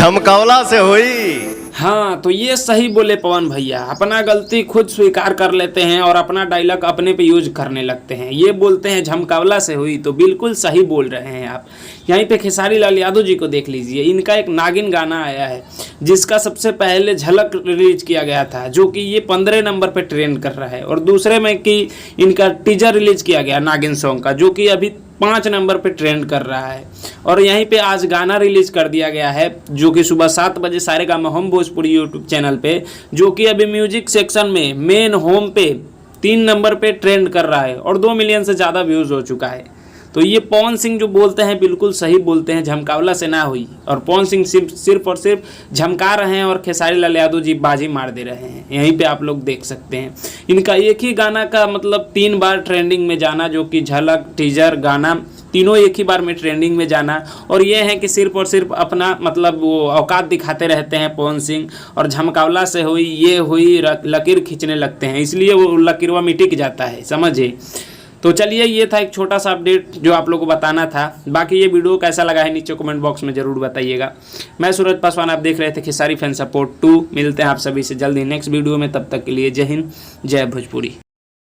झमकावला से हुई। हाँ, तो ये सही बोले पवन भैया, अपना गलती खुद स्वीकार कर लेते हैं और अपना डायलॉग अपने पे यूज करने लगते हैं। ये बोलते हैं झमकावला से हुई, तो बिल्कुल सही बोल रहे हैं आप। यहीं पे खेसारी लाल यादव जी को देख लीजिए, इनका एक नागिन गाना आया है जिसका सबसे पहले झलक रिलीज किया गया था, जो कि ये 15 नंबर पे ट्रेंड कर रहा है। और दूसरे में कि इनका टीजर रिलीज किया गया नागिन सॉन्ग का, जो कि अभी 5 नंबर पे ट्रेंड कर रहा है। और यहीं पे आज गाना रिलीज कर दिया गया है, जो कि सुबह 7 बजे सारेगामा हम भोजपुरी यूट्यूब चैनल पे, जो कि अभी म्यूजिक सेक्शन में मेन होम पे 3 नंबर पे ट्रेंड कर रहा है और 2 मिलियन से ज़्यादा व्यूज़ हो चुका है। तो ये पवन सिंह जो बोलते हैं बिल्कुल सही बोलते हैं, झमकावला से ना हुई। और पवन सिंह सिर्फ और सिर्फ झमका रहे हैं और खेसारी लाल यादव जी बाजी मार दे रहे हैं। यहीं पे आप लोग देख सकते हैं इनका एक ही गाना का मतलब 3 बार ट्रेंडिंग में जाना, जो कि झलक, टीजर, गाना तीनों एक ही बार में ट्रेंडिंग में जाना। और ये है कि सिर्फ और सिर्फ अपना मतलब वो औकात दिखाते रहते हैं पवन सिंह, और झमकावला से हुई, ये हुई, लकीर खींचने लगते हैं, इसलिए वो लकीरवा मिटिक जाता है, समझे। तो चलिए, ये था एक छोटा सा अपडेट जो आप लोगों को बताना था। बाकी ये वीडियो कैसा लगा है नीचे कमेंट बॉक्स में ज़रूर बताइएगा। मैं सूरज पासवान, आप देख रहे थे खेसारी फैन सपोर्ट 2। मिलते हैं आप सभी से जल्दी नेक्स्ट वीडियो में, तब तक के लिए जय हिंद, जय भोजपुरी।